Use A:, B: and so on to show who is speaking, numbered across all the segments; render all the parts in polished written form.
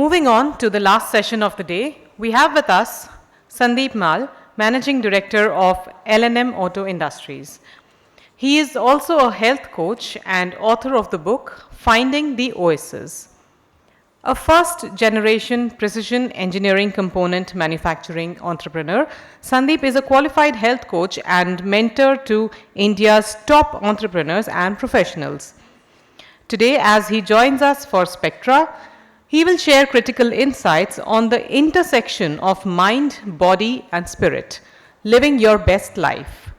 A: Moving on to the last session of the day, we have with us Sandeep Mall, Managing Director of L&M Auto Industries. He is also a health coach and author of the book, Finding the Oasis. A first-generation precision engineering component manufacturing entrepreneur, Sandeep is a qualified health coach and mentor to India's top entrepreneurs and professionals. Today, as he joins us for Spectra, he will share critical insights on the intersection of mind, body, and spirit, living your best life.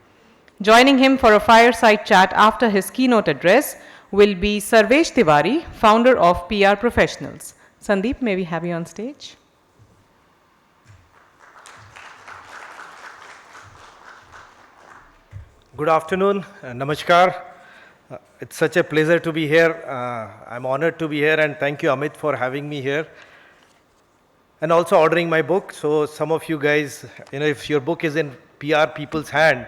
A: Joining him for a fireside chat after his keynote address will be Sarvesh Tiwari, founder of PR Professionals. Sandeep, may we have you on stage?
B: Good afternoon, Namaskar. It's such a pleasure to be here. I'm honored to be here, and thank you, Amit, for having me here. And also ordering my book. So some of you guys, if your book is in PR people's hand,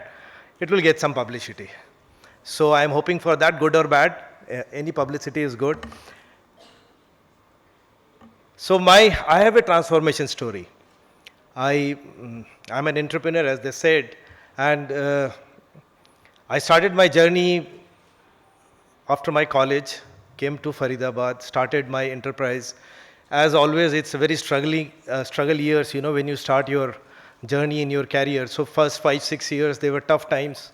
B: it will get some publicity. So I'm hoping for that, good or bad. Any publicity is good. So I have a transformation story. I'm an entrepreneur, as they said, and I started my journey after my college, came to Faridabad, started my enterprise. As always, it's a very struggle years, when you start your journey in your career. So first 5-6 years, they were tough times.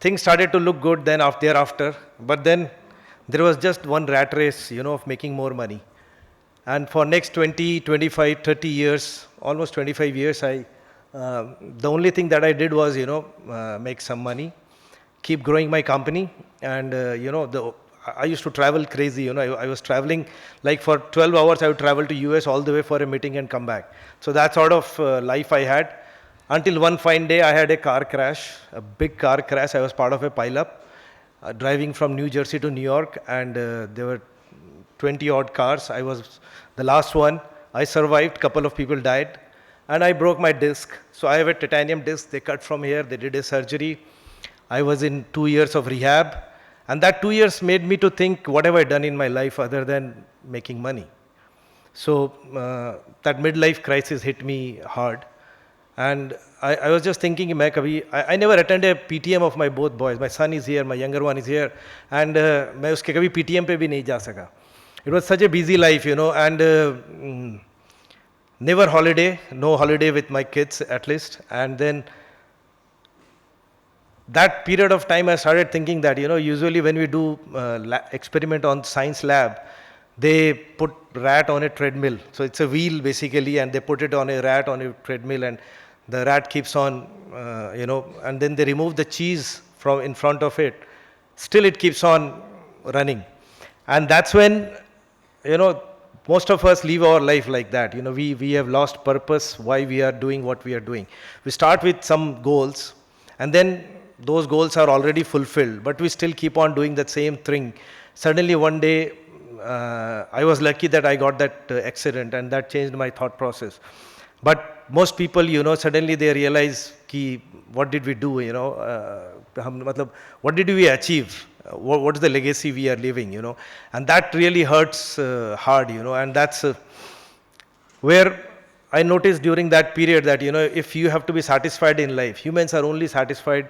B: Things started to look good then thereafter, but then there was just one rat race, of making more money. And for next 20, 25, 30 years, almost 25 years, the only thing that I did was, make some money, keep growing my company. And, I used to travel crazy, I was traveling like for 12 hours, I would travel to US all the way for a meeting and come back. So that sort of life I had until one fine day I had a car crash, a big car crash. I was part of a pileup driving from New Jersey to New York, and there were 20 odd cars. I was the last one. I survived, couple of people died, and I broke my disc. So I have a titanium disc, they cut from here, they did a surgery. I was in 2 years of rehab, and that 2 years made me to think, what have I done in my life other than making money? So that midlife crisis hit me hard, and I was just thinking, I never attended a PTM of my both boys. My son is here, my younger one is here, and मैं उसके कभी PTM पे भी नहीं जा सका. It was such a busy life, and never holiday, no holiday with my kids at least. And then that period of time I started thinking that, usually when we do experiment on science lab, they put rat on a treadmill. So it's a wheel basically, and they put it on a rat on a treadmill, and the rat keeps on, and then they remove the cheese from in front of it. Still it keeps on running. And that's when, most of us live our life like that. We have lost purpose, why we are doing what we are doing. We start with some goals, and then those goals are already fulfilled, but we still keep on doing that same thing. Suddenly one day, I was lucky that I got that accident, and that changed my thought process. But most people, suddenly they realize, what did we do, what did we achieve? What is the legacy we are leaving, and that really hurts hard, and that's where I noticed during that period that, if you have to be satisfied in life, humans are only satisfied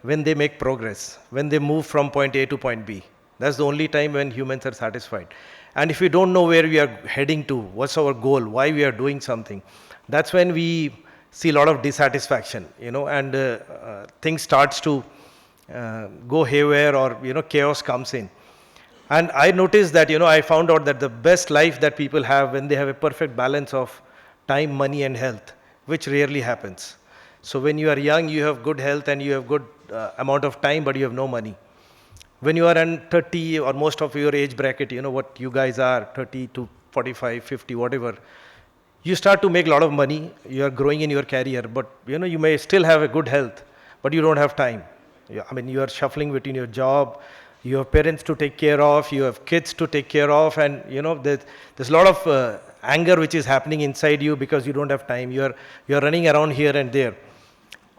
B: when they make progress, when they move from point A to point B. That's the only time when humans are satisfied. And if we don't know where we are heading to, what's our goal, why we are doing something, that's when we see a lot of dissatisfaction, and things starts to go haywire, or chaos comes in. And I noticed that, I found out that the best life that people have when they have a perfect balance of time, money, and health, which rarely happens. So when you are young, you have good health and you have good amount of time, but you have no money. When you are in 30 or most of your age bracket, what you guys are, 30 to 45, 50, whatever, you start to make a lot of money, you are growing in your career, but you may still have a good health, but you don't have time. You are shuffling between your job, you have parents to take care of, you have kids to take care of, and there's a lot of anger which is happening inside you because you don't have time. You're running around here and there.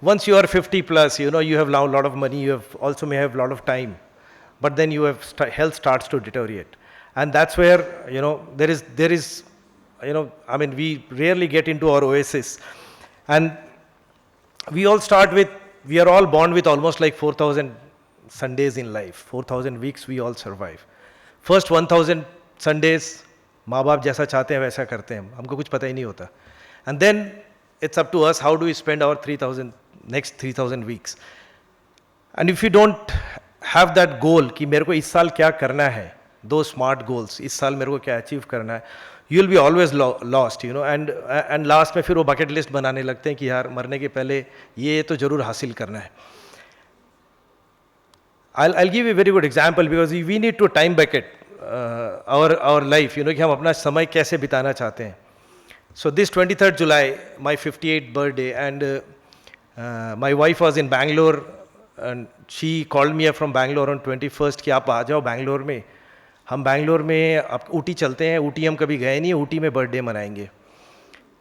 B: Once you are 50 plus, you have now a lot of money, you have also may have a lot of time, but then you have health starts to deteriorate. And that's where, there is I mean, we rarely get into our Oasis. And we all start with, we are all born with almost like 4,000 Sundays in life. 4,000 weeks we all survive. First 1,000 Sundays, माँ बाप जैसा चाहते हैं वैसा करते हैं, हमको कुछ पता ही नहीं होता. And then it's up to us how do we spend our 3,000, next 3,000 weeks. And if you don't have that goal कि मेरे को इस साल क्या करना है, those smart goals, इस साल मेरे को क्या achieve करना है, you will be always lost, and last में फिर वो bucket list बनाने लगते हैं कि यार मरने के पहले ये तो जरूर हासिल करना है. I'll give you a very good example because we need to time bucket our life, कि हम अपना समय कैसे बिताना चाहते हैं. So this 23rd July, my 58th birthday, and my wife was in Bangalore, and she called me up from Bangalore on 21st कि आप आ जाओ बैंगलोर में. हम बैंगलोर में आप ऊटी चलते हैं, ऊटी हम कभी गए नहीं, ऊटी में बर्थडे मनाएंगे.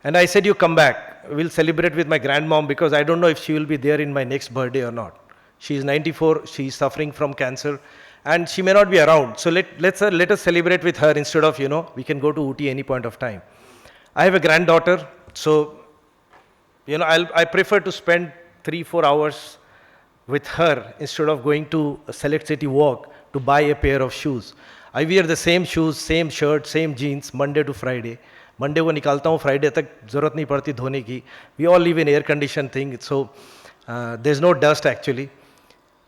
B: And I said, you come back, we'll celebrate with my grandmom because I don't know if she will be there in my next birthday or not. She is 94, she is suffering from cancer, and she may not be around. So let us celebrate with her instead of, we can go to Ooty any point of time. I have a granddaughter, so, I prefer to spend 3-4 hours with her instead of going to a Select City Walk to buy a pair of shoes. I wear the same shoes, same shirt, same jeans, Monday to Friday. Monday को निकालता हूँ, Friday तक ज़रूरत नहीं पड़ती धोने की. We all live in air-conditioned thing, so there's no dust actually.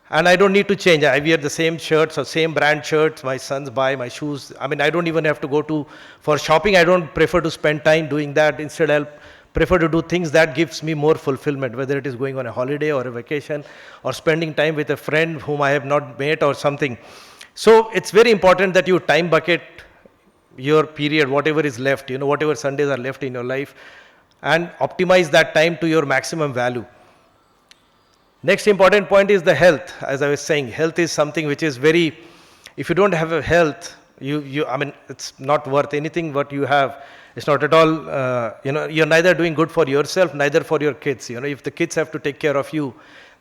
B: And I don't need to change. I wear the same shirts or same brand shirts. My sons buy my shoes. I mean, I don't even have to go for shopping. I don't prefer to spend time doing that. Instead, I'll prefer to do things that gives me more fulfillment, whether it is going on a holiday or a vacation or spending time with a friend whom I have not met or something. So it's very important that you time bucket your period, whatever is left, whatever Sundays are left in your life, and optimize that time to your maximum value. Next important point is the health. As I was saying, health is something which is very, if you don't have a health, I mean, it's not worth anything what you have. It's not at all, you're neither doing good for yourself, neither for your kids. If the kids have to take care of you,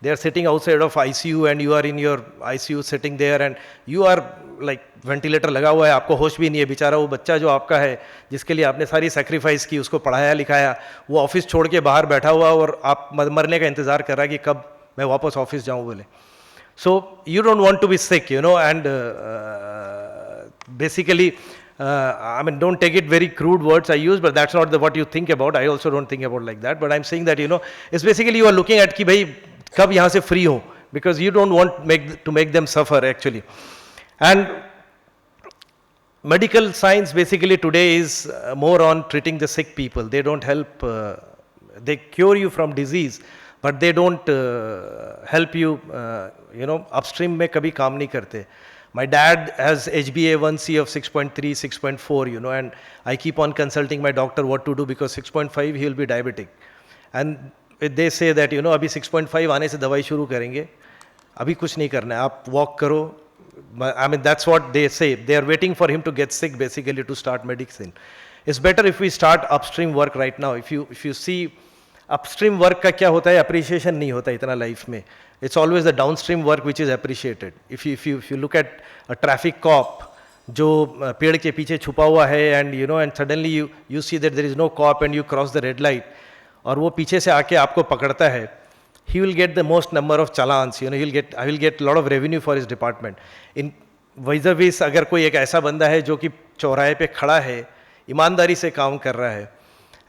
B: they are sitting outside of ICU and you are in your ICU sitting there and you are like ventilator लगा हुआ है, आपको होश भी नहीं है, बेचारा वो बच्चा जो आपका है, जिसके लिए आपने सारी sacrifice की, उसको पढ़ाया लिखाया, वो ऑफिस छोड़ के बाहर बैठा हुआ और आप मरने का इंतज़ार कर रहा है कि कब मैं वापस ऑफिस जाऊँ बोले. So you don't want to be sick, and basically, I mean, don't take it very crude words I use, but that's not what you think about. I also don't think about like that. But I'm saying that, it's basically you are looking at कि भाई कब यहाँ से free हो, because you don't want to make them suffer actually. And medical science basically today is more on treating the sick people. They don't help, they cure you from disease, but they don't help you, upstream में कभी काम नहीं करते. My dad has HbA1c of 6.3, 6.4, and I keep on consulting my doctor what to do because 6.5 he will be diabetic. And they say that, अभी 6.5 आने से दवाई शुरू करेंगे, अभी कुछ नहीं करना है, आप walk करो. I mean, that's what they say. They are waiting for him to get sick basically to start medicine. It's better if we start upstream work right now. If you see upstream work का क्या होता है, appreciation नहीं होता इतना life में. It's always the downstream work which is appreciated. If you look at a traffic cop जो पेड़ के पीछे छुपा हुआ है and and suddenly you see that there is no cop and you cross the red light और वो पीछे से आके आपको पकड़ता है, he will get the most number of challans. I will get a lot of revenue for his department. In vis-a-vis अगर कोई एक ऐसा बंदा है जो कि चौराहे पे खड़ा है, ईमानदारी से काम कर रहा है,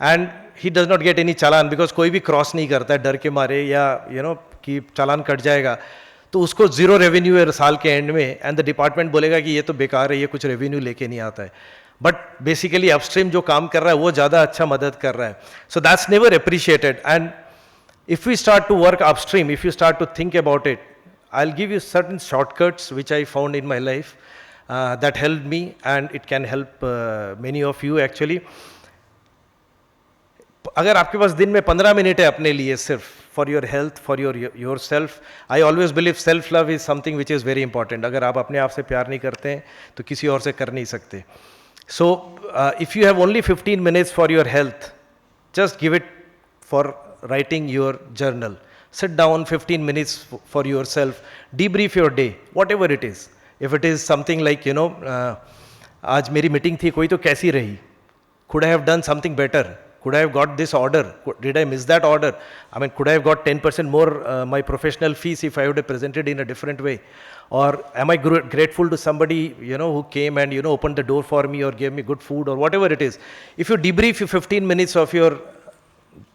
B: and he does not get any challan because कोई भी क्रॉस नहीं करता है डर के मारे या कि चालान कट जाएगा, तो उसको जीरो रेवेन्यू है साल के एंड में, एंड द डिपार्टमेंट बोलेगा कि ये तो बेकार है, ये कुछ रेवेन्यू लेके नहीं आता है. बट बेसिकली अपस्ट्रीम जो काम कर रहा है वो ज़्यादा अच्छा मदद कर रहा है. So that's never appreciated. And if we start to work upstream, if you start to think about it, I'll give you certain shortcuts which I found in my life that helped me, and it can help many of you actually. अगर आपके पास दिन में 15 minute है अपने लिए सिर्फ for your health, for yourself, I always believe self love is something which is very important. अगर आप अपने आप से प्यार नहीं करते हैं तो किसी और से कर नहीं सकते. So if you have only 15 minutes for your health, just give it for writing your journal. Sit down 15 minutes for yourself, debrief your day, whatever it is. If it is something like, आज मेरी meeting थी, कोई तो कैसी रही, could I have done something better? Could I have got this order? Did I miss that order? I mean, could I have got 10% more my professional fees if I would have presented in a different way? Or am I grateful to somebody, who came and, opened the door for me or gave me good food or whatever it is? If you debrief you 15 minutes of your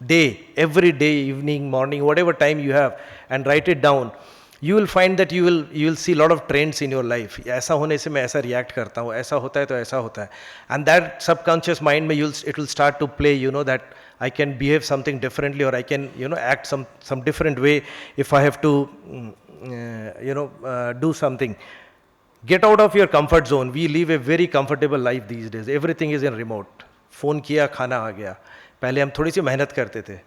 B: day, every day, evening, morning, whatever time you have, and write it down, you will find that you will see a lot of trends in your life. ऐसा होने से मैं ऐसा react करता हूँ, ऐसा होता है तो ऐसा होता है. And that subconscious mind में it will start to play, that I can behave something differently, or I can, act some different way if I have to, do something. Get out of your comfort zone. We live a very comfortable life these days. Everything is in remote. Phone किया, खाना आ गया. पहले हम थोड़ी सी मेहनत करते थे.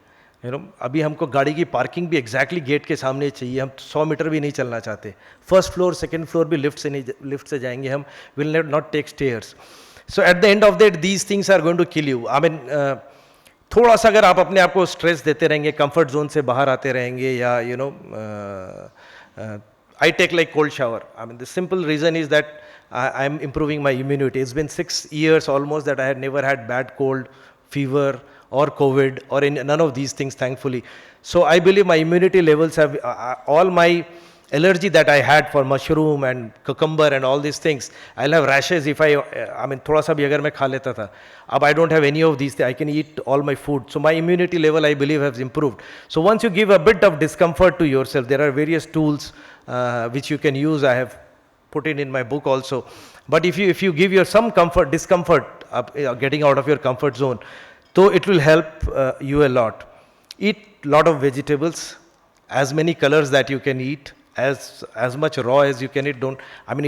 B: अभी हमको गाड़ी की पार्किंग भी एग्जैक्टली गेट के सामने चाहिए. हम 100 मीटर भी नहीं चलना चाहते. फर्स्ट फ्लोर, सेकंड फ्लोर भी लिफ्ट से जाएंगे हम. Will not take stairs. So at the end of that these things are going to kill you. I mean, थोड़ा सा अगर आप अपने आप को स्ट्रेस देते रहेंगे, कंफर्ट जोन से बाहर आते रहेंगे, या I take like cold shower. I mean, the simple reason is that I am improving my immunity. It's been 6 years almost that I had never had bad cold, fever, or COVID, or none of these things, thankfully. So I believe my immunity levels have, all my allergy that I had for mushroom and cucumber and all these things, I'll have rashes if I mean, thoda sa bhi agar main kha leta tha. Ab I don't have any of these things. I can eat all my food. So my immunity level, I believe, has improved. So once you give a bit of discomfort to yourself, there are various tools which you can use. I have put it in my book also. But if you give your some discomfort, getting out of your comfort zone, so it will help you a lot. Eat lot of vegetables, as many colors that you can eat, as much raw as you can eat.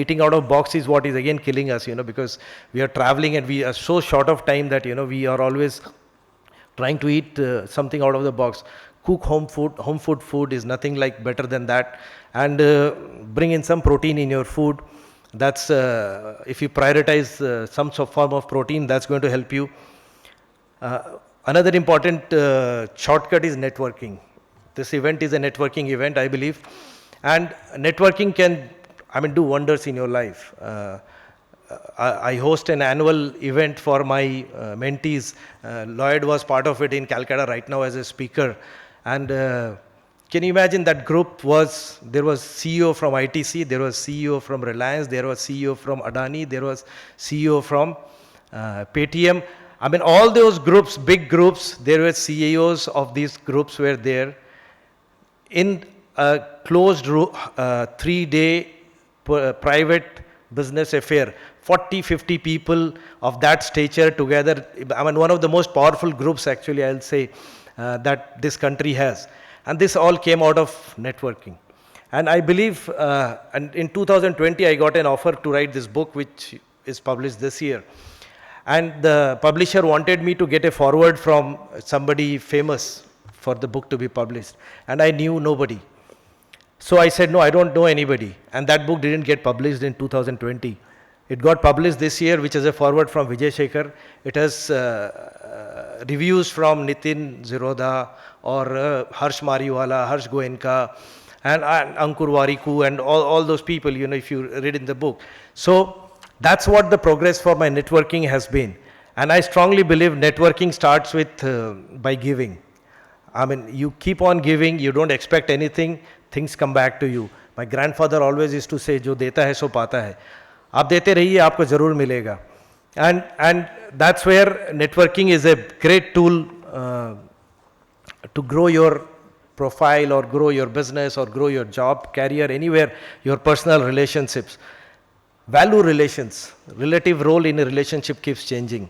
B: Eating out of box is what is again killing us, because we are traveling and we are so short of time that, we are always trying to eat something out of the box. Cook home food is nothing like better than that. And bring in some protein in your food. That's, if you prioritize some form of protein, that's going to help you. Another important shortcut is networking. This event is a networking event, I believe. And networking can, do wonders in your life. I host an annual event for my mentees. Lloyd was part of it in Calcutta right now as a speaker. And can you imagine that group there was CEO from ITC, there was CEO from Reliance, there was CEO from Adani, there was CEO from Paytm. All those groups, big groups, there were CEOs of these groups were there. In a closed 3-day private business affair, 40-50 people of that stature together. One of the most powerful groups, actually, I'll say, that this country has. And this all came out of networking. And I believe, and in 2020, I got an offer to write this book, which is published this year. And the publisher wanted me to get a foreword from somebody famous for the book to be published. And I knew nobody. So I said, no, I don't know anybody. And that book didn't get published in 2020. It got published this year, which is a foreword from Vijay Shekhar. It has reviews from Nitin Ziroda or Harsh Mariwala, Harsh Goenka, and Ankur Wariku, and all those people, if you read in the book. So that's what the progress for my networking has been. And I strongly believe networking starts with by giving. You keep on giving, you don't expect anything, things come back to you. My grandfather always used to say, जो देता है सो पाता है. आप देते रहिए, आपको जरूर मिलेगा. And that's where networking is a great tool to grow your profile, or grow your business, or grow your job, career, anywhere, your personal relationships. Value relations, relative role in a relationship keeps changing.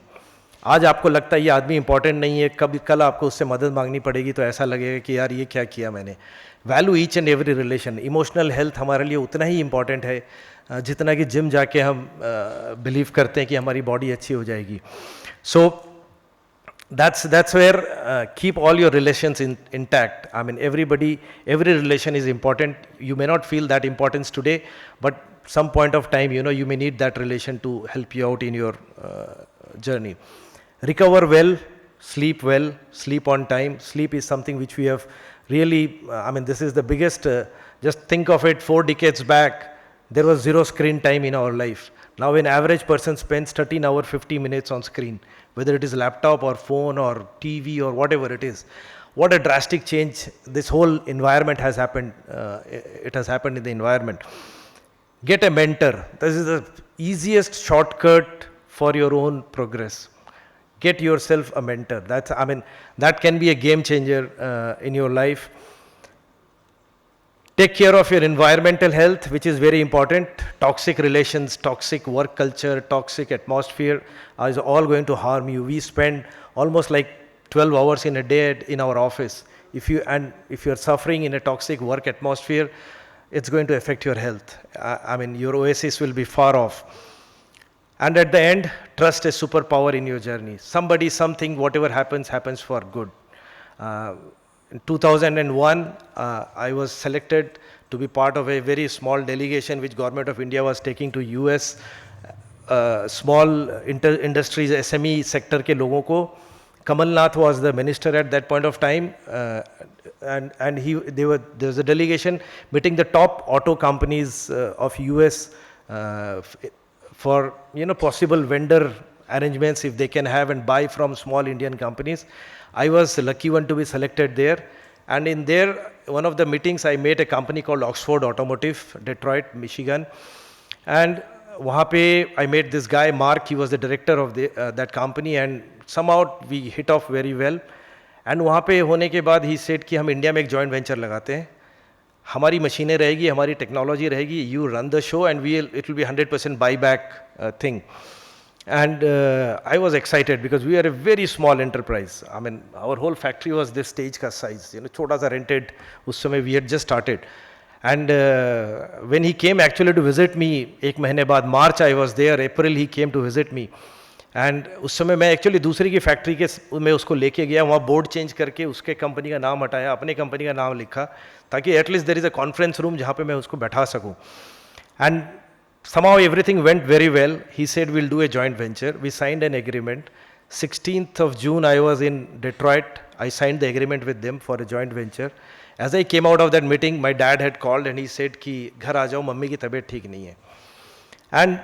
B: आज आपको लगता है ये आदमी important नहीं है, कल आपको उससे मदद मांगनी पड़ेगी तो ऐसा लगेगा कि यार ये क्या किया मैंने. Value each and every relation. Emotional health हमारे लिए उतना ही इंपॉर्टेंट है जितना कि जिम जाके हम बिलीव करते हैं कि हमारी बॉडी अच्छी हो जाएगी. सो that's where keep all your relations intact. Every relation is important. You may not feel that importance today, but some point of time, you may need that relation to help you out in your journey. Recover well, sleep on time. Sleep is something which we have really, this is the biggest, just think of it, 4 decades back, there was 0 screen time in our life. Now an average person spends 13 hours, 50 minutes on screen. whether it is laptop or phone or TV or whatever it is. What a drastic change this whole environment has happened. It has happened in the environment. Get a mentor. This is the easiest shortcut for your own progress. Get yourself a mentor. That can be a game changer in your life. Take care of your environmental health, which is very important. Toxic relations, toxic work culture, toxic atmosphere is all going to harm you. We spend almost like 12 hours in a day in our office. If you're suffering in a toxic work atmosphere, it's going to affect your health. Your Oasis will be far off. And at the end, trust is superpower in your journey. Somebody, something, whatever happens, happens for good. In 2001, I was selected to be part of a very small delegation which Government of India was taking to US. Small industries, SME sector ke logon ko. Kamal Nath was the minister at that point of time, and there was a delegation meeting the top auto companies of US for possible vendor arrangements if they can have and buy from small Indian companies. I was the lucky one to be selected there, and in there one of the meetings I met a company called Oxford Automotive, Detroit, Michigan, and वहाँ पे I met this guy Mark. He was the director of that company, and somehow we hit off very well. And वहाँ पे होने के बाद he said कि हम India में एक joint venture लगाते हैं, हमारी मशीनें रहेगी, हमारी टेक्नोलॉजी रहेगी, you run the show and it will be 100% buyback thing. And I was excited because we are a very small enterprise. Our whole factory was this stage ka size, छोटा सा rented. उस समय we had just started. And when he came actually to visit me, एक महीने बाद March I was there, April he came to visit me. And उस समय मैं एक्चुअली दूसरी की फैक्ट्री के में उसको लेके गया, वहाँ बोर्ड चेंज करके उसके कंपनी का नाम हटाया, अपने कंपनी का नाम लिखा, ताकि at least there is a conference room जहाँ पे मैं उसको बैठा सकूँ. And somehow everything went very well. He said we'll do a joint venture. We signed an agreement. 16th of June I was in Detroit. I signed the agreement with them for a joint venture. As I came out of that meeting, my dad had called and he said कि घर आ जाओ, mummy की तबीयत ठीक नहीं है. And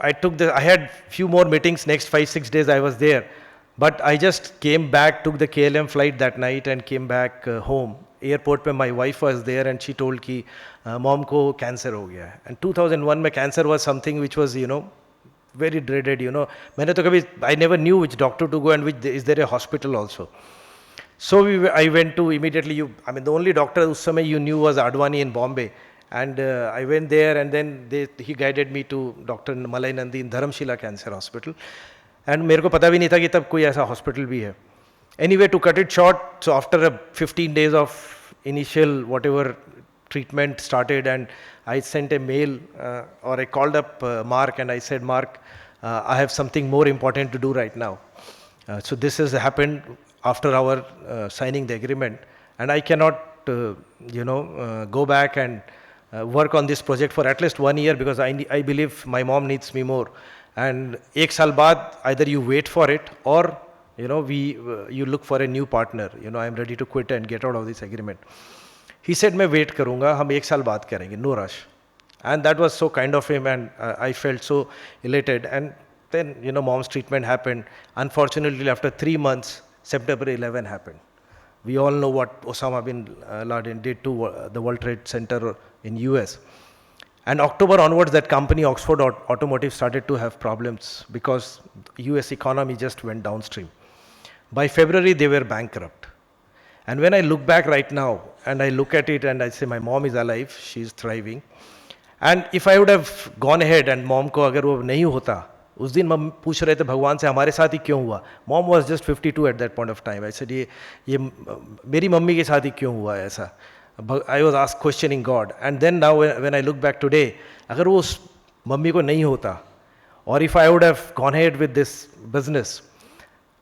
B: I had few more meetings, next 5-6 days I was there. But I just came back, took the KLM flight that night and came back home. Airport पे my wife was there and she told कि mom को cancer हो गया है. And 2001 में cancer was something which was very dreaded. मैंने तो कभी I never knew which doctor to go and is there a hospital also. So I went to immediately. The only doctor उस समय you knew was Advani in Bombay. And I went there and then he guided me to Dr. Malay Nandi in Dharamshila Cancer Hospital. And मेरे को पता भी नहीं था कि तब कोई ऐसा hospital भी है. Anyway, to cut it short, so after 15 days of initial whatever treatment started, and I sent a mail or I called up Mark and I said, Mark, I have something more important to do right now. So this has happened after our signing the agreement, and I cannot go back and work on this project for at least 1 year because I believe my mom needs me more. And एक साल बाद either you wait for it or you look for a new partner. I am ready to quit and get out of this agreement. He said मैं wait करूँगा, हम एक साल बाद करेंगे, no rush. And that was so kind of him, and I felt so elated. And then mom's treatment happened. Unfortunately, after 3 months, September 11 happened. We all know what Osama bin Laden did to the World Trade Center in US. And October onwards, that company, Oxford Automotive, started to have problems because US economy just went downstream. By February, they were bankrupt. And when I look back right now, and I look at it and I say, my mom is alive, she's thriving. And if I would have gone ahead and mom को अगर वो नहीं होता, उस दिन हम पूछ रहे थे भगवान से हमारे साथ ही क्यों हुआ. Mom was just 52 at that point of time. I said, ये मेरी मम्मी के साथ ही क्यों हुआ ऐसा. I was asked questioning God. And then now when I look back today, अगर वो उस मम्मी को नहीं होता, or if I would have gone ahead with this business,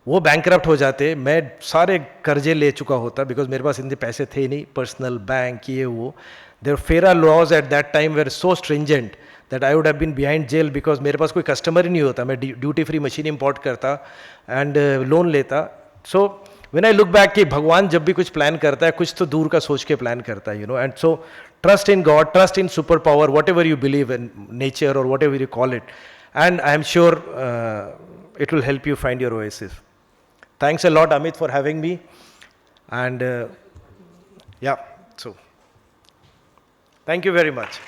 B: वो bankrupt हो जाते, मैं सारे कर्जे ले चुका होता because मेरे पास इतने पैसे थे नहीं, personal bank ये वो. Their FERA laws at that time were so stringent that I would have been behind jail because मेरे पास कोई customer ही नहीं होता. मैं duty free machine import करता and loan लेता. So when I look back कि भगवान जब भी कुछ plan करता है, कुछ तो दूर का सोच के plan करता है, and so trust in God, trust in superpower, whatever you believe in, nature or whatever you call it. And I am sure it will help you find your oasis. Thanks a lot, Amit, for having me. And yeah, so thank you very much.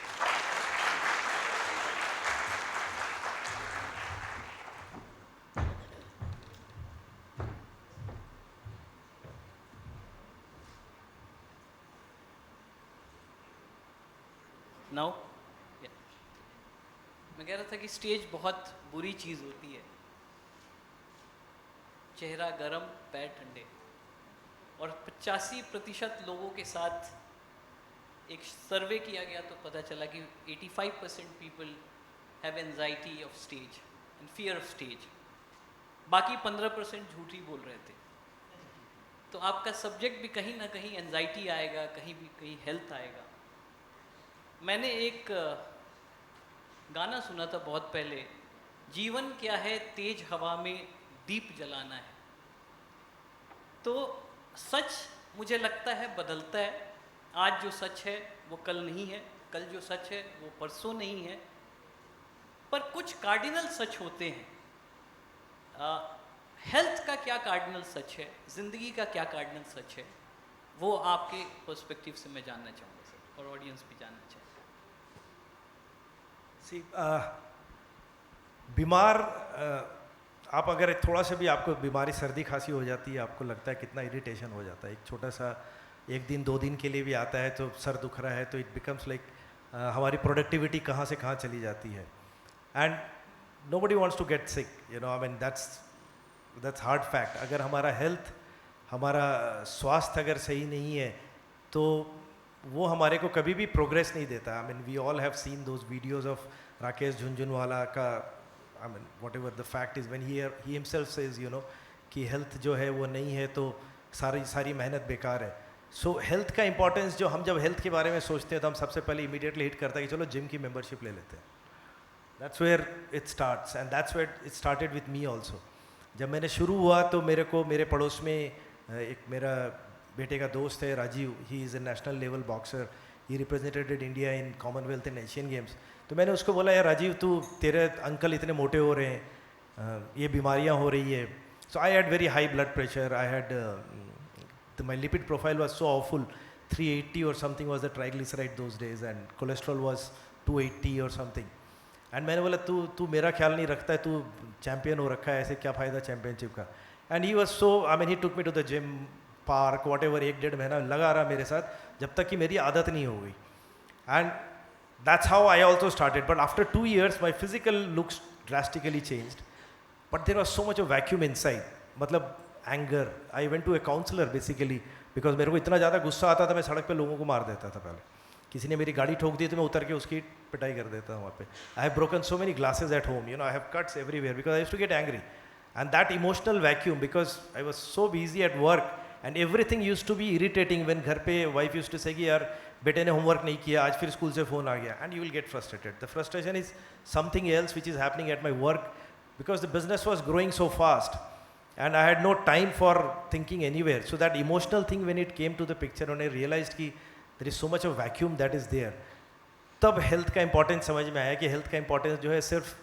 C: Now मैं कह रहा था कि stage बहुत बुरी चीज़ होती है, चेहरा गरम पैर ठंडे, और 85% लोगों के साथ एक सर्वे किया गया तो पता चला कि 85% people have anxiety of stage and fear of stage, बाकी 15% झूठ ही बोल रहे थे। तो आपका सब्जेक्ट भी कहीं ना कहीं एंजाइटी आएगा, कहीं भी कहीं हेल्थ आएगा। मैंने एक गाना सुना था बहुत पहले, जीवन क्या है तेज हवा में दीप जलाना है। तो सच मुझे लगता है बदलता है, आज जो सच है वो कल नहीं है, कल जो सच है वो परसों नहीं है, पर कुछ कार्डिनल सच होते हैं। हेल्थ का क्या कार्डिनल सच है, ज़िंदगी का क्या कार्डिनल सच है, वो आपके पर्सपेक्टिव से मैं जानना चाहूँगा सर, और ऑडियंस भी जानना चाहें।
B: बीमार आप अगर थोड़ा सा भी आपको बीमारी सर्दी खांसी हो जाती है, आपको लगता है कितना इरिटेशन हो जाता है। एक छोटा सा एक दिन 2 दिन के लिए भी आता है तो सर दुख रहा है, तो इट बिकम्स लाइक हमारी प्रोडक्टिविटी कहाँ से कहाँ चली जाती है। And nobody wants to get sick, you know, I mean that's hard fact. अगर हमारा हेल्थ, हमारा स्वास्थ्य अगर सही नहीं है तो वो हमारे को कभी भी प्रोग्रेस नहीं देता। I mean we all have seen those videos of Rakesh Jhunjhunwala का, I mean whatever the fact is when he himself says, you know, कि हेल्थ जो है वो नहीं है तो सारी मेहनत बेकार है। सो हेल्थ का इंपॉर्टेंस, जो हम जब हेल्थ के बारे में सोचते हैं तो हम सबसे पहले इमीडिएटली हिट करता है कि चलो जिम की मेंबरशिप ले लेते हैं। That's where it starts and that's where it started with me also. जब मैंने शुरू हुआ तो मेरे पड़ोस में एक मेरा बेटे का दोस्त है Rajiv, he is a national level boxer, he represented India in Commonwealth and Asian games. तो मैंने उसको बोला, यार राजीव, तेरे अंकल इतने मोटे हो रहे हैं, ये बीमारियां हो रही है। So I had very high blood pressure, I had my lipid profile was so awful, 380 और something was the triglyceride those days, and cholesterol was 280 और समथिंग। एंड मैंने बोला, तू मेरा ख्याल नहीं रखता है, तू चैम्पियन हो रखा है, ऐसे क्या फ़ायदा चैम्पियनशिप का। And he was so, I mean he took me to the gym, park, whatever, 1-1.5 महीना लगा रहा मेरे साथ, जब तक कि मेरी आदत नहीं हो गई। And that's how I also started, but after 2 years my physical looks drastically changed, but there was so much of vacuum inside, मतलब एंगर। I went to a counsellor basically, because मेरे को इतना ज़्यादा गुस्सा आता था, मैं सड़क पे लोगों को मार देता था। पहले किसी ने मेरी गाड़ी ठोक दी तो मैं उतर के उसकी पिटाई कर देता वहाँ पे। I have broken so many glasses at home, you know, I have cuts everywhere because I used to get angry. And that emotional vacuum, because I was so busy at work and everything used to be irritating, when घर पे wife used to से कि यार बेटे ने homework नहीं किया आज, फिर स्कूल से फ़ोन आ गया, and you will get frustrated. The frustration is something else which is happening at my work, because the business was growing so fast and I had no time for thinking anywhere. So that emotional thing, when it came to the picture, and I realized कि there is so much of vacuum that is there, तब health का importance समझ में आया कि health का importance जो है सिर्फ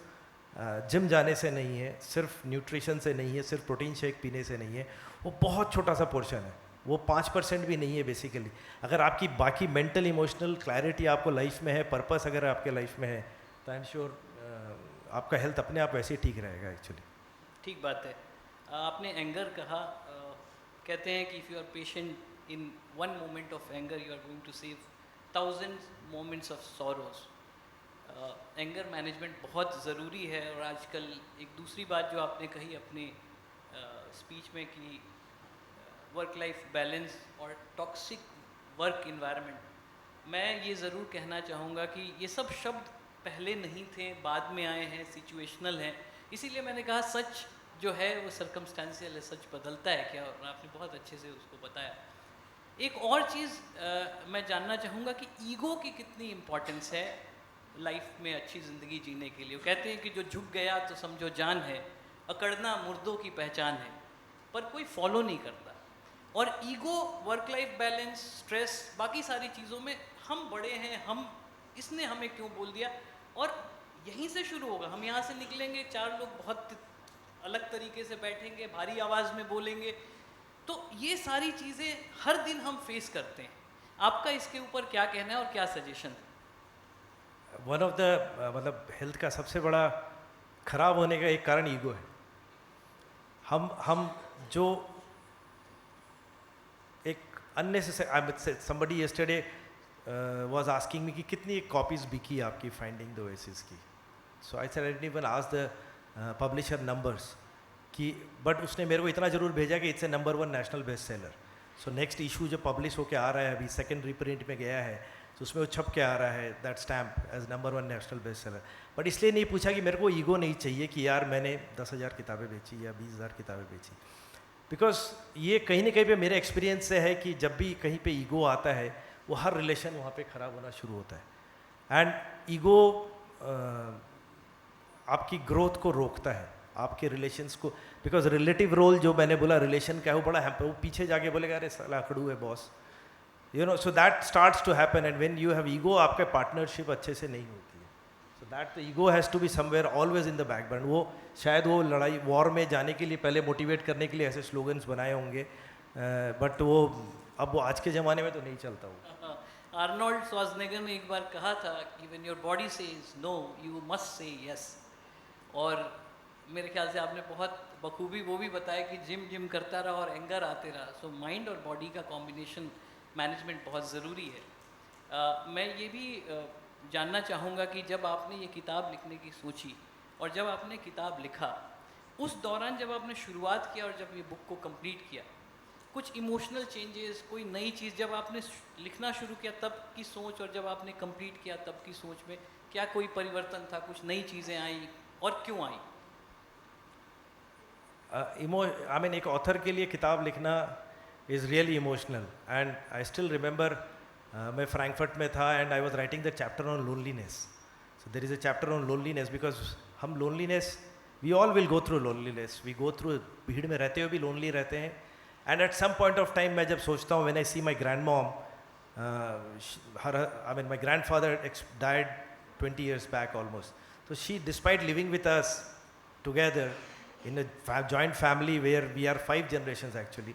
B: जिम जाने से नहीं है, सिर्फ न्यूट्रिशन से नहीं है, सिर्फ प्रोटीन शेक पीने से नहीं है, वो बहुत छोटा सा पोर्शन है, वो 5% भी नहीं है बेसिकली। अगर आपकी बाकी मेंटल इमोशनल क्लैरिटी आपको लाइफ में है, पर्पस अगर आपके लाइफ में है, तो आई एम श्योर आपका हेल्थ अपने आप वैसे ही ठीक रहेगा एक्चुअली।
C: ठीक बात है। आपने एंगर कहा, कहते हैं कि if you are patient in one moment of anger you are going to save 1000 moments of sorrows. Anger management बहुत ज़रूरी है। और आजकल एक दूसरी बात जो आपने कही अपने स्पीच में कि वर्क लाइफ बैलेंस और टॉक्सिक वर्क इन्वायरमेंट, मैं ये ज़रूर कहना चाहूँगा कि ये सब शब्द पहले नहीं थे, बाद में आए हैं, सिचुएशनल हैं। इसीलिए मैंने कहा सच जो है वो सर्कमस्टेंशियल है, सच बदलता है क्या, और आपने बहुत अच्छे से उसको बताया। एक और चीज़ मैं जानना चाहूँगा कि ईगो की कितनी इम्पोर्टेंस है लाइफ में अच्छी ज़िंदगी जीने के लिए। वो कहते हैं कि जो झुक गया तो समझो जान है, अकड़ना मुर्दों की पहचान है, पर कोई फॉलो नहीं करता। और ego work life balance, stress, बाकी सारी चीज़ों में हम बड़े हैं, हम इसने हमें क्यों बोल दिया, और यहीं से शुरू होगा। हम यहाँ से निकलेंगे, 4 लोग बहुत अलग तरीके से बैठेंगे, भारी आवाज़ में बोलेंगे। तो ये सारी चीज़ें हर दिन हम फेस करते हैं। आपका इसके ऊपर क्या कहना है और क्या सजेशन है?
B: वन ऑफ द मतलब हेल्थ का सबसे बड़ा खराब होने का एक कारण ईगो है। हम जो एक unnecessary, somebody yesterday was asking me कि कितनी कॉपीज बिकी आपकी फाइंडिंग द ओएसिस की। So I said I didn't even ask the publisher numbers कि, बट उसने मेरे को इतना ज़रूर भेजा कि it's a number 1 national best seller. So next issue जो पब्लिश होकर आ रहा है अभी, सेकंड रीप्रिंट में गया है, तो उसमें वो छप के आ रहा है that stamp as number 1 national best seller. But इसलिए नहीं पूछा कि मेरे को ईगो नहीं चाहिए कि यार मैंने 10,000 किताबें बेची या 20,000 किताबें बेची। बिकॉज ये कहीं ना कहीं पे मेरे एक्सपीरियंस से है कि जब भी कहीं पे ईगो आता है वो हर रिलेशन वहाँ पे ख़राब होना शुरू होता है। एंड ईगो आपकी ग्रोथ को रोकता है, आपके रिलेशंस को। बिकॉज रिलेटिव रोल जो मैंने बोला रिलेशन का है वो बड़ा है, वो पीछे जाके बोलेगा अरे साला अकड़ू है boss, you know. So that starts to happen and when you have ego आपके पार्टनरशिप अच्छे से नहीं होती है। So that the ego has to be somewhere always in the background. वो शायद वो लड़ाई वॉर में जाने के लिए पहले मोटिवेट करने के लिए ऐसे स्लोगन्स बनाए होंगे, बट वो अब वो आज के ज़माने में तो नहीं चलता वो।
C: आर्नोल्ड श्वार्ज़नेगर ने एक बार कहा था कि when your body says no you must say yes. और मेरे ख्याल से आपने बहुत बखूबी वो भी बताया कि जिम करता रहा और एंगर आते रहा। सो माइंड और बॉडी का कॉम्बिनेशन मैनेजमेंट बहुत ज़रूरी है। मैं ये भी जानना चाहूँगा कि जब आपने ये किताब लिखने की सोची और जब आपने किताब लिखा, उस दौरान जब आपने शुरुआत किया और जब ये बुक को कंप्लीट किया, कुछ इमोशनल चेंजेस, कोई नई चीज़ जब आपने लिखना शुरू किया तब की सोच और जब आपने कंप्लीट किया तब की सोच में क्या कोई परिवर्तन था, कुछ नई चीज़ें आई और क्यों आई?
B: आई मीन एक ऑथर के लिए किताब लिखना is really emotional. And I still remember मैं फ्रैंकफर्ट में था and I was writing the chapter on loneliness. So there is a chapter on loneliness because हम loneliness, we all will go through loneliness, we go through, भीड़ में रहते हुए भी lonely रहते हैं। And at some point of time मैं जब सोचता हूँ, when I see my grand mom, I mean my grand father died 20 years back almost. तो she, despite living with us together in a joint family where we are 5 generations actually,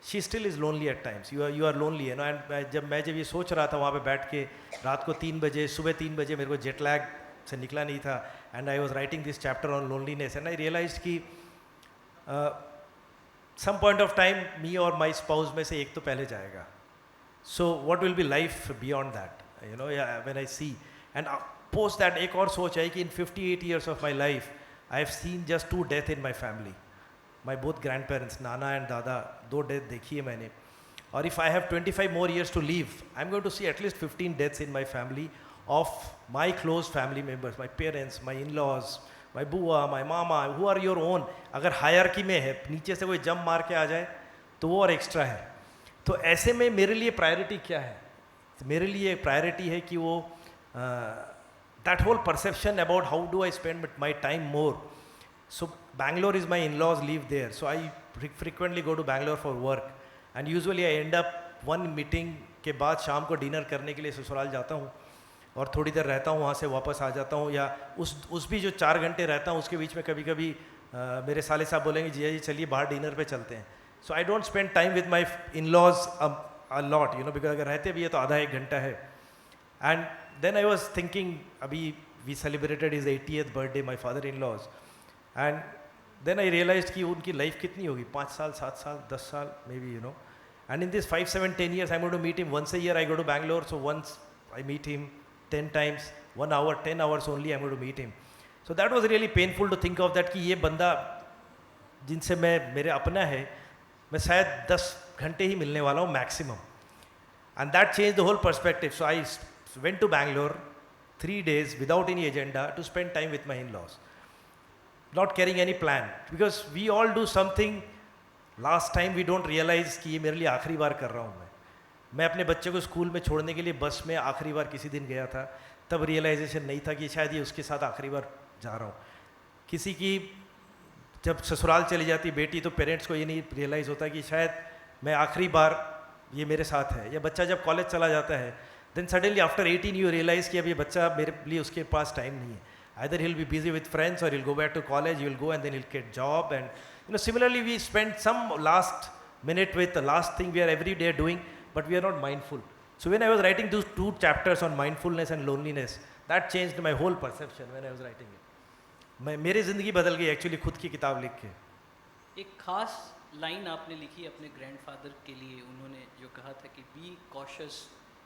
B: she still is lonely at times. You are lonely, you know. And जब ये सोच रहा था वहाँ पे बैठ के रात को 3 बजे, सुबह 3 बजे, मेरे को जेट लैग से निकला नहीं था, and I was writing this chapter on loneliness and I realized कि some point of time me और my spouse में से एक तो पहले जाएगा. So what will be life beyond that, you know? Yeah, when I see and post that एक और सोच आई कि in 58 years of my life I have seen just 2 deaths in my family. My both grandparents, Nana and Dada, 2 deaths देखी है मैंने. और if I have 25 more years to live, I'm going to see at least 15 deaths in my family of my close family members, my parents, my in-laws, my बुआ, my mama, who are your own. अगर hierarchy में है, नीचे से कोई jump मार के आ जाए तो वो और एक्स्ट्रा है. तो ऐसे में मेरे लिए प्रायोरिटी क्या है? मेरे लिए प्रायोरिटी है कि वो that whole perception about how do I spend my time more. So Bangalore is my in-laws live there, so I frequently go to Bangalore for work and usually I end up one meeting के बाद शाम को dinner करने के लिए ससुराल जाता हूँ और थोड़ी देर रहता हूँ, वहाँ से वापस आ जाता हूँ, या उस भी जो 4 घंटे रहता हूँ उसके बीच में कभी कभी मेरे साले साहब बोलेंगे जी चलिए बाहर डिनर पे चलते हैं. So I don't spend time with my in-laws a lot, you know, because अगर रहते भी है तो आधा 1 घंटा है. And then I was thinking, abhi we celebrated his 80th birthday, my father-in-law's, and then I realized कि उनकी life कितनी होगी, 5 साल, 7 साल, 10 साल, maybe, you know. And in this 5, 7, 10 years, I'm going to meet him once a year. I go to Bangalore, so once I meet him 10 times, 1 hour, 10 hours only, I'm going to meet him. So that was really painful to think of that कि ये बंदा जिनसे मैं मेरे अपना है, मैं शायद 10 घंटे ही मिलने वाला हूँ maximum. And that changed the whole perspective. So I went to Bangalore 3 days without any agenda to spend time with my in-laws, not carrying any plan, because we all do something last time we don't realize कि ये मेरे लिए आखिरी बार कर रहा हूँ. मैं अपने बच्चे को स्कूल में छोड़ने के लिए बस में आखिरी बार किसी दिन गया था, तब रियलाइजेशन नहीं था कि शायद ये उसके साथ आखिरी बार जा रहा हूँ. किसी की जब ससुराल चली जाती बेटी तो पेरेंट्स को ये नहीं रियलाइज़ होता कि शायद मैं आखिरी बार ये मेरे साथ है. या बच्चा जब कॉलेज चला जाता है, then suddenly after 18 you realize कि अब ये बच्चा मेरे लिए उसके पास टाइम नहीं है. Either he'll be busy with friends, or he'll go back to college, he'll go and then he'll get job. And similarly we spend some last minute with the last thing we are every day doing, but we are not mindful. So when I was writing those 2 chapters on mindfulness and loneliness, that changed my whole perception when I was writing it. मेरी ज़िंदगी बदल गई actually खुद की किताब लिख के.
C: एक खास लाइन आपने लिखी अपने ग्रैंडफादर के लिए, उन्होंने जो कहा था कि be cautious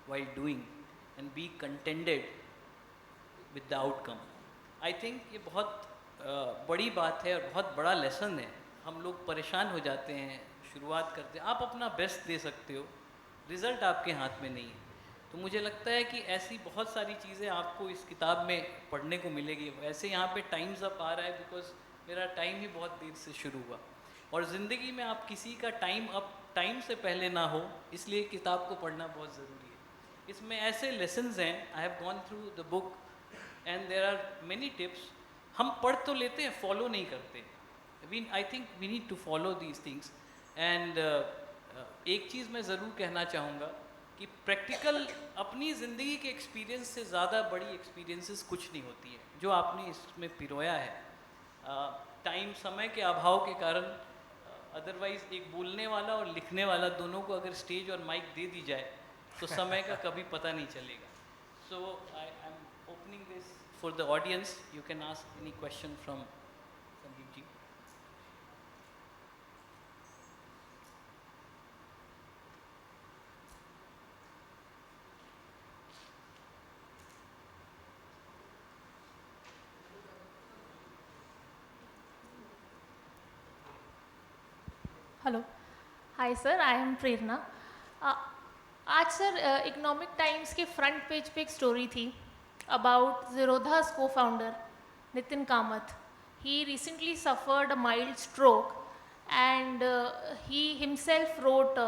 C: while doing and be contented with the outcome. I think ये बहुत बड़ी बात है और बहुत बड़ा लेसन है. हम लोग परेशान हो जाते हैं, शुरुआत करते हैं, आप अपना बेस्ट दे सकते हो, रिज़ल्ट आपके हाथ में नहीं है. तो मुझे लगता है कि ऐसी बहुत सारी चीज़ें आपको इस किताब में पढ़ने को मिलेगी. वैसे यहाँ पे टाइम्स अप आ रहा है बिकॉज मेरा टाइम ही बहुत देर से शुरू हुआ, और ज़िंदगी में आप किसी का टाइम अप टाइम से पहले ना हो, इसलिए किताब को पढ़ना बहुत ज़रूरी है. इसमें ऐसे लेसन्स हैं, I have gone through the book and there are many tips. हम पढ़ तो लेते हैं, फॉलो नहीं करते. I think we need to follow these things. And एक चीज़ मैं ज़रूर कहना चाहूँगा कि प्रैक्टिकल अपनी ज़िंदगी के एक्सपीरियंस से ज़्यादा बड़ी एक्सपीरियंसेस कुछ नहीं होती है जो आपने इसमें पिरोया है. टाइम समय के अभाव के कारण अदरवाइज़ एक बोलने वाला और लिखने वाला दोनों को अगर स्टेज और माइक दे दी जाए तो समय का कभी पता नहीं चलेगा. So I am opening this for the audience. You can ask any question from Sandeep ji.
D: Hello, hi sir, I am Prerna. आज सर इकोनॉमिक टाइम्स के फ्रंट पेज पे एक स्टोरी थी about Zerodha's co-founder Nitin Kamath. He recently suffered a mild stroke and he himself wrote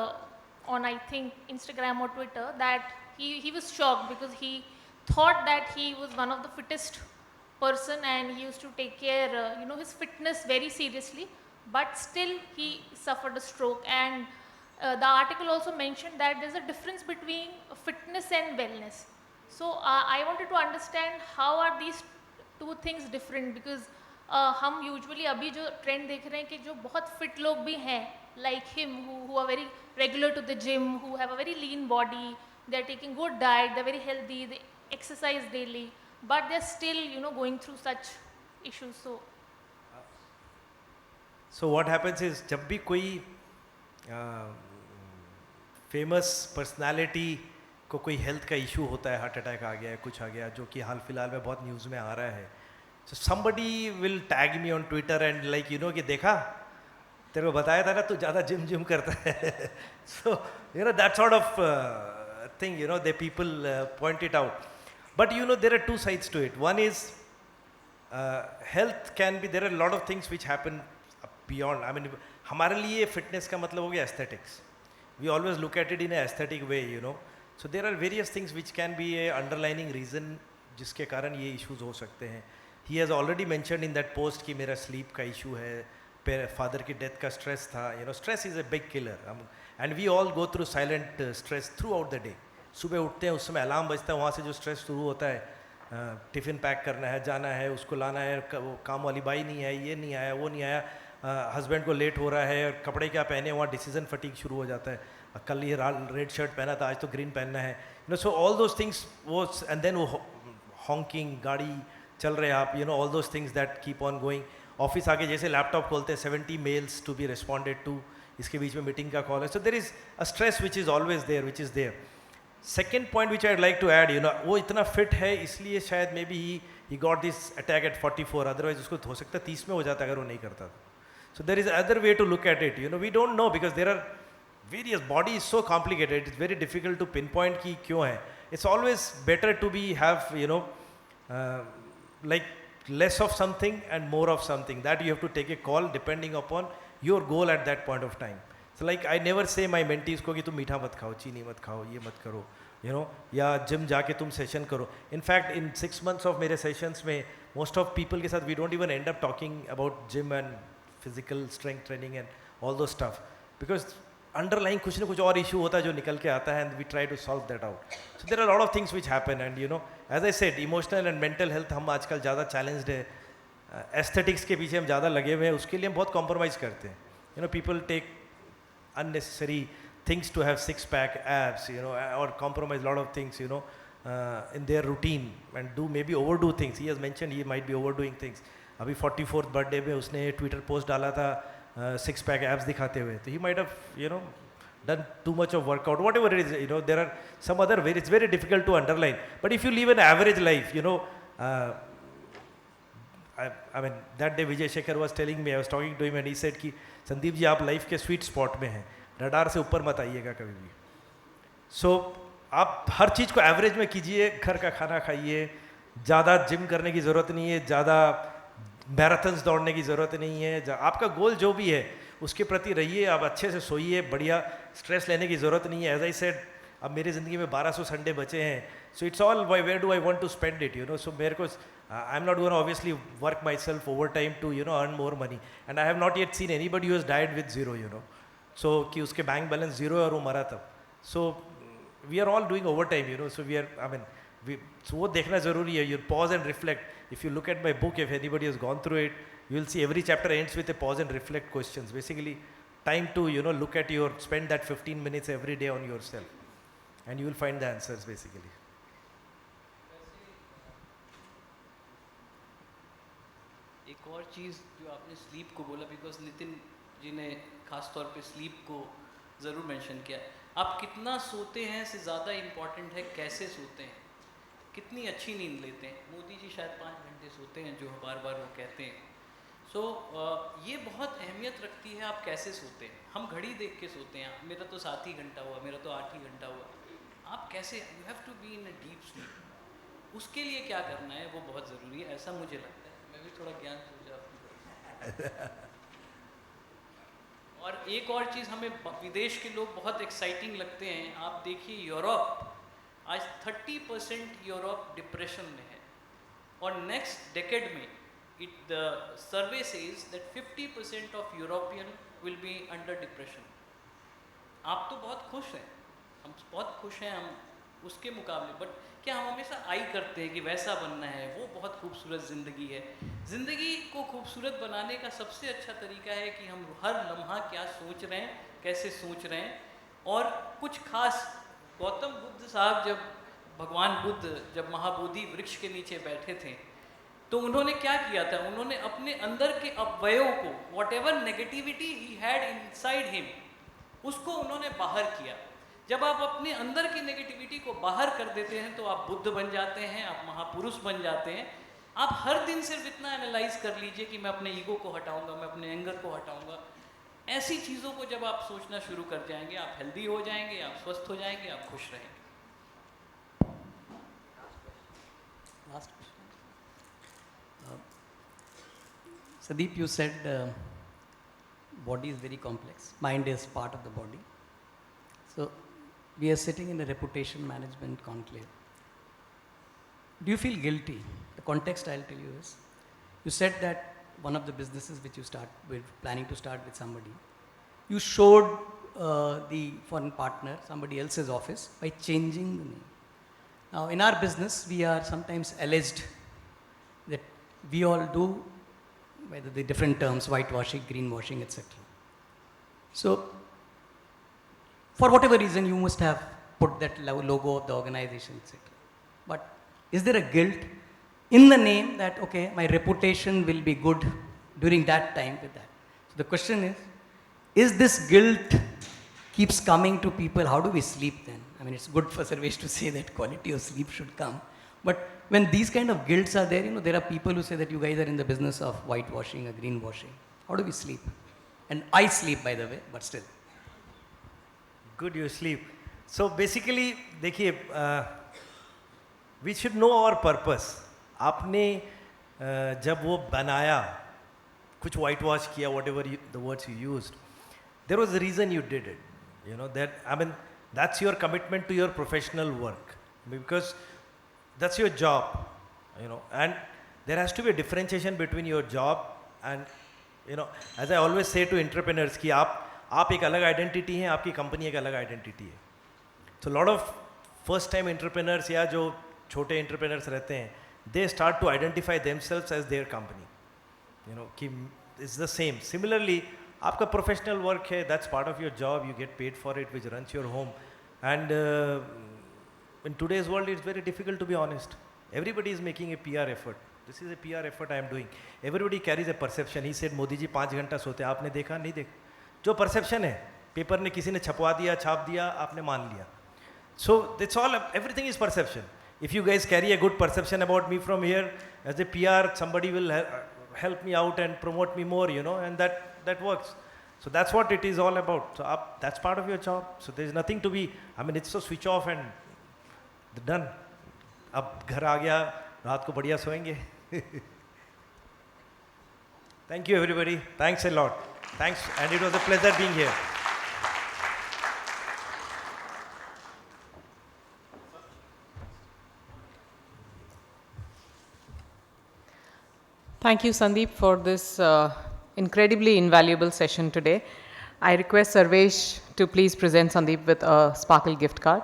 D: on I think Instagram or Twitter that he was shocked because he thought that he was one of the fittest person and he used to take care his fitness very seriously, but still he suffered a stroke. And the article also mentioned that there's a difference between fitness and wellness. So I wanted to understand how are these two things different, because हम usually अभी जो trend देख रहे हैं कि जो बहुत fit लोग भी हैं like him who are very regular to the gym, who have a very lean body, they are taking good diet, they are very healthy, they exercise daily, but they are still going through such issues.
B: So what happens is जब भी कोई famous personality को कोई health का issue होता है, heart attack आ गया है, कुछ आ गया, जो कि हाल फिलहाल में बहुत न्यूज़ में आ रहा है, so somebody will tag me on Twitter and like कि देखा तेरे को बताया था ना तू ज़्यादा जिम करता है. So that sort of thing the people point it out. But there are two sides to it. One is health can be, there are a lot of things which happen beyond. I mean हमारे लिए fitness का मतलब हो गया aesthetics. We always look at it in an aesthetic way, So there are various things which can be a underlining reason जिसके कारण ये issues हो सकते हैं. He has already mentioned in that post कि मेरा sleep का issue है, फादर की डेथ का स्ट्रेस था. Stress is a big killer and we all go through silent stress throughout the day. सुबह उठते हैं उस समय अलार्म बजता है, वहाँ से जो स्ट्रेस शुरू होता है, टिफ़िन पैक करना है, जाना है, उसको लाना है, वो काम वाली बाई नहीं आई, ये नहीं आया, वो नहीं आया, हस्बैंड को लेट हो रहा है, कपड़े क्या पहने, वहाँ डिसीजन फटीक शुरू हो जाता है, कल ये रेड शर्ट पहना था, आज तो ग्रीन पहनना है. सो ऑल दोज थिंग्स वो, एंड देन वो हॉन्किंग, गाड़ी चल रहे आप, all those things that keep on going. Office आके जैसे लैपटॉप खोलते हैं, 70 mails to be responded to, इसके बीच में मीटिंग का कॉल है. So there is a stress which is always there, which is there. Second point which I like to add, वो इतना फिट है इसलिए शायद may be he got this attack eight 44, otherwise उसको हो सकता है 30 में हो जाता अगर वो नहीं करता. So there is other way to look at it. We don't know because there are various, body is so complicated. It's very difficult to pinpoint कि क्यों है. It's always better to have like less of something and more of something. That you have to take a call depending upon your goal at that point of time. So like I never say my mentees को कि तुम मीठा मत खाओ, चीनी मत खाओ, ये मत करो, या जिम जाके तुम सेशन करो. In fact, in 6 months of मेरे sessions में most of people के साथ we don't even end up talking about gym and physical strength training and all those stuff, because underline कुछ ना कुछ और इशू होता है जो निकल के आता है, and we try to solve that out. So there are lot of things which happen, and you know as I said emotional and mental health हम आजकल ज़्यादा चैलेंज्ड है. एस्थेटिक्स के पीछे हम ज़्यादा लगे हुए हैं, उसके लिए हम बहुत कॉम्प्रोमाइज़ करते हैं. You know people take unnecessary things to have six pack abs, you know, or compromise lot of things, you know, in their routine, and do maybe overdo things. He has mentioned he might be overdoing things. अभी 44th birthday में उसने Twitter post डाला था six pack abs दिखाते हुए, तो he might have, you know, done too much of workout, whatever it is. You know, there are some other way. It's very difficult to underline. But if you live an average life, you know, I mean that day Vijay Shekhar was telling me, I was talking to him, and he said कि संदीप जी आप life के sweet spot में हैं, radar से ऊपर मत आइएगा कभी भी. सो आप हर चीज़ को एवरेज में कीजिए, घर का खाना खाइए, ज़्यादा जिम करने की ज़रूरत नहीं है, ज़्यादा मैराथन्स दौड़ने की ज़रूरत नहीं है. आपका गोल जो भी है उसके प्रति रहिए, आप अच्छे से सोइए, बढ़िया, स्ट्रेस लेने की ज़रूरत नहीं है. एज आई सेड, अब मेरी ज़िंदगी में 1200 संडे बचे हैं, so it's all where do I want to spend it, you know. So मेरे को I am not gonna obviously work myself overtime to, you know, earn more money, and I have not yet seen anybody who has died with zero, you know. So कि उसके bank balance zero है और वो मरा तब. So we are all doing over time, you know. So we are, I mean वो देखना ज़रूरी है. You pause and reflect. If you look at my book, if anybody has gone through it, you will see every chapter ends with a pause and reflect questions. Basically, time to, you know, look at your, spend that 15 minutes every day on yourself, and you will find the answers basically.
C: एक और चीज़ जो आपने sleep को बोला, because Nitin ji ने खास तौर पे स्लीप को ज़रूर मेंशन किया. आप कितना सोते हैं से ज़्यादा इम्पॉर्टेंट है कैसे सोते हैं, कितनी अच्छी नींद लेते हैं. मोदी जी शायद 5 घंटे सोते हैं, जो बार बार वो कहते हैं. सो ये बहुत अहमियत रखती है आप कैसे सोते हैं. हम घड़ी देख के सोते हैं, मेरा तो 7 ही घंटा हुआ, मेरा तो 8 ही घंटा हुआ. आप कैसे, you have to be in a deep sleep. उसके लिए क्या करना है वो बहुत ज़रूरी है, ऐसा मुझे लगता है. मैं भी थोड़ा ज्ञान सोचा. और एक और चीज़, हमें विदेश के लोग बहुत एक्साइटिंग लगते हैं. आप देखिए यूरोप, आज 30% यूरोप डिप्रेशन में है, और नेक्स्ट डेकेड में the survey says that 50% of European will be under depression. आप तो बहुत खुश हैं, हम बहुत खुश हैं हम उसके मुकाबले, बट क्या हम हमेशा आई करते हैं कि वैसा बनना है, वो बहुत खूबसूरत ज़िंदगी है. ज़िंदगी को खूबसूरत बनाने का सबसे अच्छा तरीका है कि हम हर लम्हा क्या सोच रहे हैं, कैसे सोच रहे हैं. और कुछ खास, गौतम बुद्ध साहब जब, भगवान बुद्ध जब महाबोधि वृक्ष के नीचे बैठे थे, तो उन्होंने क्या किया था, उन्होंने अपने अंदर के अवयवों को, what ever negativity he had inside him, उसको उन्होंने बाहर किया. जब आप अपने अंदर की नेगेटिविटी को बाहर कर देते हैं तो आप बुद्ध बन जाते हैं, आप महापुरुष बन जाते हैं. आप हर दिन सिर्फ इतना एनालाइज कर लीजिए कि मैं अपने ईगो को हटाऊंगा, मैं अपने एंगर को हटाऊंगा. ऐसी चीज़ों को जब आप सोचना शुरू कर जाएंगे, आप हेल्दी हो जाएंगे, आप स्वस्थ हो जाएंगे, आप खुश रहेंगे.
E: Last question. Sandeep, you said body is very complex. Mind is part of the body. So we are sitting in a reputation management conclave. Do you feel guilty? The context I'll tell you is, you said that one of the businesses which you start with, planning to start with somebody, you showed the foreign partner somebody else's office by changing the name. Now in our business we are sometimes alleged that we all do, whether the different terms, whitewashing, greenwashing, etc. So for whatever reason you must have put that logo of the organization, etc. But is there a guilt in the name that, okay, my reputation will be good during that time with that? So the question is this guilt keeps coming to people, how do we sleep then? I mean, it's good for Sarvesh to say that quality of sleep should come. But when these kind of guilts are there, you know, there are people who say that you guys are in the business of whitewashing or greenwashing. How do we sleep? And I sleep, by the way, but still.
B: Good, you sleep. So basically, देखिए, we should know our purpose. आपने जब वो बनाया, कुछ whitewash किया, whatever the words you used, there was a reason you did it. You know, that, I mean, that's your commitment to your professional work, because that's your job, you know, and there has to be a differentiation between your job and, you know, as I always say to entrepreneurs कि आप आप एक अलग identity हैं, आपकी company एक अलग identity है. So lot of first time entrepreneurs या जो छोटे entrepreneurs रहते हैं, they start to identify themselves as their company. You know, कि it's the same. Similarly, आपका professional work है, that's part of your job, you get paid for it, which runs your home. And in today's world, it's very difficult to be honest. Everybody is making a PR effort. This is a PR effort I am doing. Everybody carries a perception. He said, Modi ji 5 घंटा सोते हैं, आपने देखा नहीं देखा? जो perception है, paper ने किसी ने छपवा दिया, छाप दिया, आपने मान लिया. So that's all, everything is perception. If you guys carry a good perception about me from here, as a PR, somebody will help me out and promote me more, you know, and that works. So that's what it is all about. So that's part of your job. So there's nothing to be, I mean, it's so switch off and done. अब घर आ गया, रात को बढ़िया सोएंगे. Thank you everybody. Thanks a lot. Thanks, and it was a pleasure being here.
A: Thank you, Sandeep, for this incredibly invaluable session today. I request Sarvesh to please present Sandeep with a Sparkle gift card.